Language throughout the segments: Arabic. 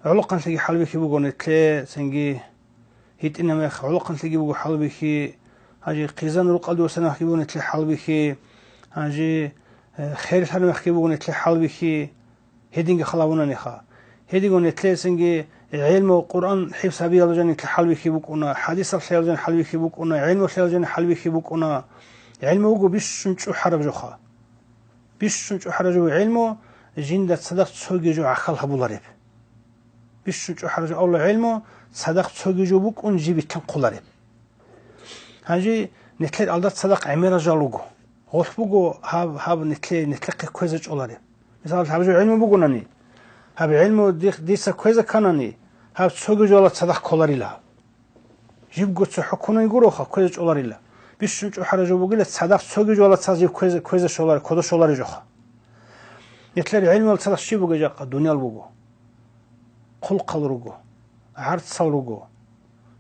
علقان تلاقي حلبك يبغون نتلي سنجي هيت إنما يخ علقان تلاقي يبغوا حلبك هاجي قيزان رقاد وسنة يبغون نتلي حلبك هاجي خير الحرم يبغون نتلي حلبك هيدينج خلاونا نخا هيدينج نتلي سنجي علم القرآن حفظ هبي الله جن حلبك يبغونا حديث الخير جن حلبك يبغونا علم الخير جن حلبك يبغونا علمه وجو بيش شنشو حرب جوخا بيش شنشو حرب جو علمه جند صدق تسوق جو عقل هبولارب بيش شنشو حرب جو الله علمه صدق تسوق جو بوك اون جيبي تنقلارب هاجي نتلي الدات صدق عمير جالوجو غوش بوجو هاب نتلي كويزج اولارب مثال هاب جو علمه بوجوناني هاب علمه ديسا كويزا كاناني هاب تسوق جو الله صدق كولاريلا جيب جو تحكونه يقولوخا كويزج اولاريلا بيش شنچو حرجو بوغيل صدق سوغي جولا تازي كويز شولار كودو شولار جوخا يتلر علم الصدق شي بوغا جاقا دنيا بوغو قل قلرغو عرض صلرغو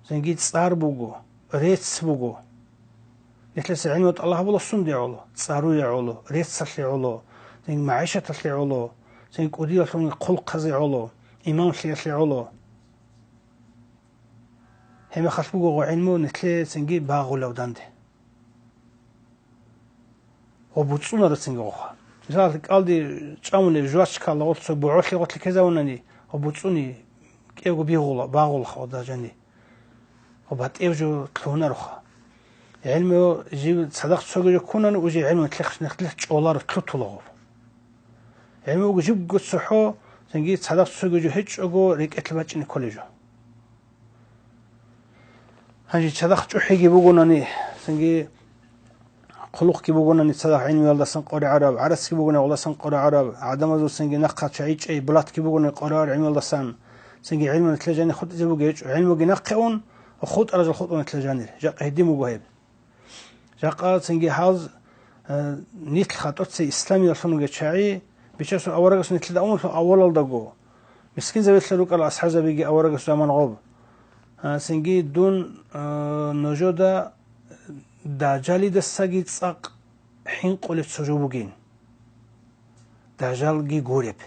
زنجيت صار بوغو ريتس بوغو يتلر علم الله بولا سن ديعولو صارو يعولو ريت صليعولو زين معيشه تصليعولو زين قودي لون قل قزيعولو ايمان شليعولو هما خشبوغو علمو نتلي زنجي باغولو دانده وبوتسونا رسنجوخا مثال قالدي چاموني جواشكا لوتسو بوعوشلي قتل كزاوناني وبوتسوني كيغو بيغولا باغول خودا جاني وبات ايجو تلونا روخا علمو جي صدق سوغو كونن وجي علم تلخش نختلف چولار تلوتولو علمو جيب غصحو سنجي صدق سوغو هيچوغو ريكتل باچني كوليجو هاجي صدق چوحيغي بوغوناني سنجي خلق كي بقولنا نتصدق عين ولا سنقر عرب عرس كي بقولنا ولا سنقر عرب عدم زو سنجي نقة شعيج أي بلاد كي بقولنا قرار عين ولا سن سنجي علم نتلجاني خد زي بقيج علم بقي نقون وخد أرجل خد نتلجاني جاء هدي مجاهب جاء سنجي حاز نيت خاطر سي إسلامي الفنو جشعي بيشوف أورجس نتلد أول الدجو مسكين زي بيتلروك على أصحاب بيجي أورجس زمان غوب سنجي دون نجودا دجالی دستگی تساق حین قلت سجوبگین دجال گی گورب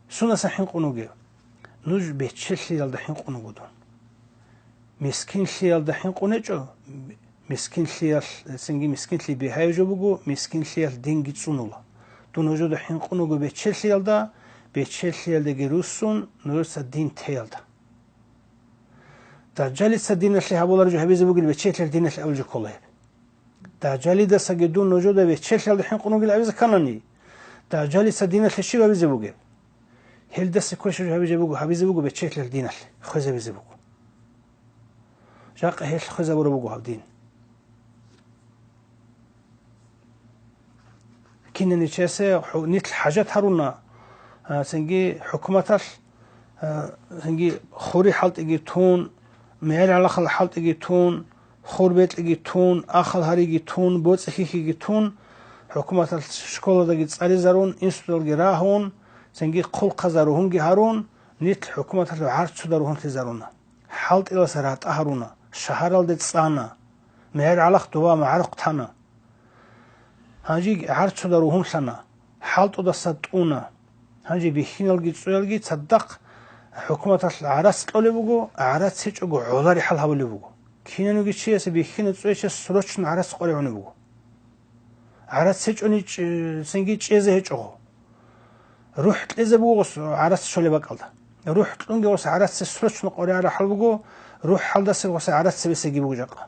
سونا سحین قنوگی نوج بچشلی دل دحین قنوگودون مسکین شیال دحین قنچو مسکین شیال سنگی مسکین لی بهای جو بگو مسکین شیال دینگی تسونولا دون وجود دحین قنوگو بچشلی دل بچشلی دل گروسون نورس دین تیال دل دجالی سدین الشيء هبولار جو هبيز بقول بتشيل الدين الأول جو كله دجالی دست جدون نجوده بتشيل الحين قنوج الأبيز كانني دجالی سدين الشيء هبيز بقول هل دست كويس جو هبيز بقول بتشيل الدين خذ هبيز بقول جاق هل خذ بقول هالدين كنا نتشاسه نيت الحاجات هرونا سنجي حكومتاش سنجي خوري حالت يجيتون ميل على خل حالت يجيتون خوربيت يجيتون آخر هاري يجيتون بوت أخيك يجيتون حكومة الشكولة دقيت سالي زارون إنستول جراهون سنجي قل قزاروهن جهارون نيت الحكومة العرض سداروهن تزارونا حالت إلى سرعة أهرونا شهر الدت صانا ميل على خطوة معرق تانا هاجي عرض سداروهن سنا حالت ودا صدقونا هاجي بيخين الجيت صدق حكومة العرس تقول بقو عرس هيك أقو عذاري حل هبل بقو كينا نقول شيء سبيخين تسويش سرچن عرس قري عنو بقو عرس هيك أني سنجي شيء هيك أقو روحت إذا بقو عرس شلي بقال ده روحت لونجي وس عرس سرچن قري على حل بقو روح حل ده وس عرس بيسجي بقو جاقة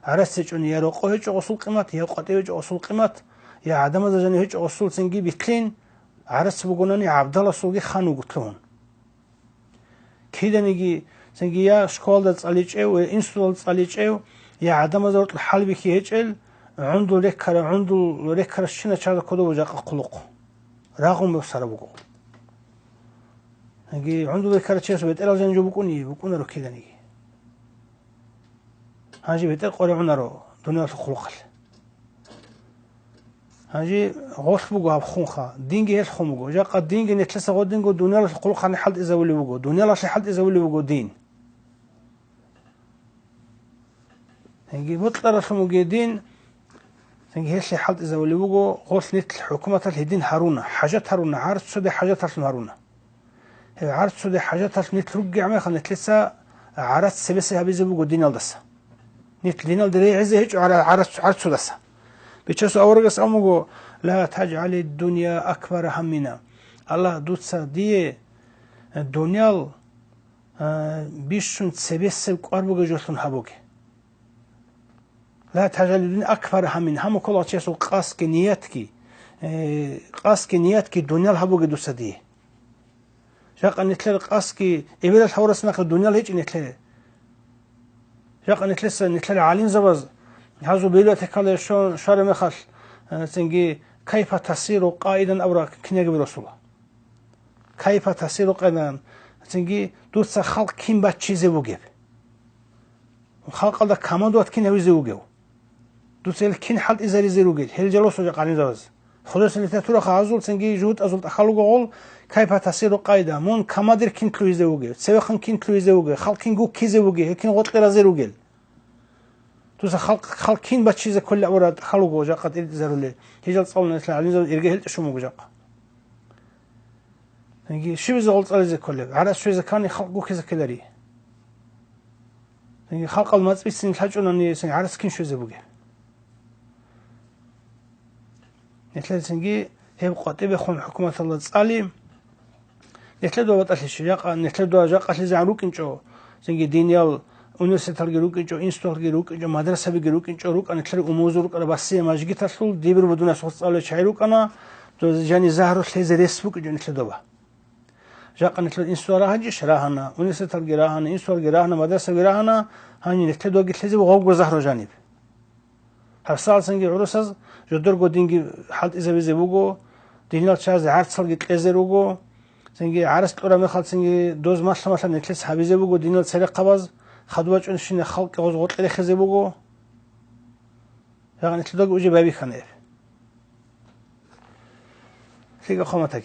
عرس هيك أني يروقو هيك أصول قيمة يقطع هيك أصول قيمة يا عدم زجني هيك أصول سنجي بيتلين عرس بقولني عبد الله سوقي خانو قتلون كيدا نيجي سنجي يا شكول تصاليج أو إنستول تصاليج أو يا عدم زورت الحل بكي هيجل عنده ركر الشنا شهادة كده وجاق قلق رغم بسر بقول نيجي عنده ركر شيء سويت إلا جن جو بكون رو كيدا نيجي هاجي بيتر قريعنا رو دنيا الخلق هاجي غوش بقو هاب خونخا دينجي هيش خون بقو جاقا دينجي نتلسا غو دينجو دنيا لاش قلوخا نحلد إذا ولي بقو دنيا لاش حلد إذا ولي بقو دين هنجي مطلع رسمو دين هنجي هيش حلد إذا ولي بقو غوش نتل حكومة الهدين هارونا حاجات هارونا عارف سودي حاجات هارونا عرض سود حاجات نت رجع ما خلنا لسه عرض سبسة هبيزه بقول دينال دسا نت دينال دري عزه هيك على عرض سودسا بيشوف أورجس أمغو لا تجعل الدنيا أكبر همنا الله دوتسا دي الدنيا بيشون سبسة قربو جوتون هبوك لا تجعل الدنيا أكبر همنا هم كل أشياء قاس كنياتك الدنيا هبوك دوتسا دي شاق أن نتلاقي قاسكي إبرة حورس ناقل الدنيا لهيج نتلاقي شاق أن نتلاقي عالين زباز هذا بيلو تكالي شار مخال تنجي كيف تصير قائدا أو كنيج برسوله كيف تصير قائدا تنجي دوتسا خلق كين بات چيزي وجب خلق هذا كمان دوت كين هوي زوجو دوتسا الكين حد إزاري زيروجي هل جلوس وجا عالين زباز خلاص اللي تطور خازول تنجي جود أزول أخلو قول كيف تصير قائدا مون كمادر كين كلويزه وجه سوخن كين كلويزه وجه خلق كين جو كيزه وجه كين غط لرازير وجه توس خلق كين بتشيزه كل أوراد خلق وجه قد إلتزاروا له هيجل صالنا إسلام عليه زود إرجع هلت شو موجه يعني شو بيزغلط على ذي كله على شو إذا كان خلق جو كيزه كلاري يعني خلق الماس بيسين الحاج أنني سين على سكين شو ذي وجه مثل سنجي هي بقطع بخون حكومة الله تعالى نتلدوا وطأش جاقة نتلدوا جاقة لزعروك إنشوا سنجي دينيال أونيسيتال جروك إنشوا إنستول جروك إنشوا مدرسة بجروك إنشوا روك أنا تلري أموزروك أنا بسيء ما جيت أصل ديبر بدون أسوس على شعروك أنا تو جاني زهرو تلزي ريسبوك إنشوا نتلدوا جاقة نتلد إنستول راهنجي شراهنا أونيسيتال جراهنا إنستول جراهنا مدرسة جراهنا هاني نتلدوا قلت لزي وغوق زهرو جانب هالسال سنجي عروسز جدر قدينجي حالت إذا بيزي بوجو دينيال شاز عرض صل قلت لزي روجو سنجي عرس قرا مخال سنجي دوز مثلا نتلس حبيزه بوجو دينال سرق قبض خدواج انشين خلق غوز غوت لي خزي بوجو يعني تلدق وجي بابي خنيف فيك خمتك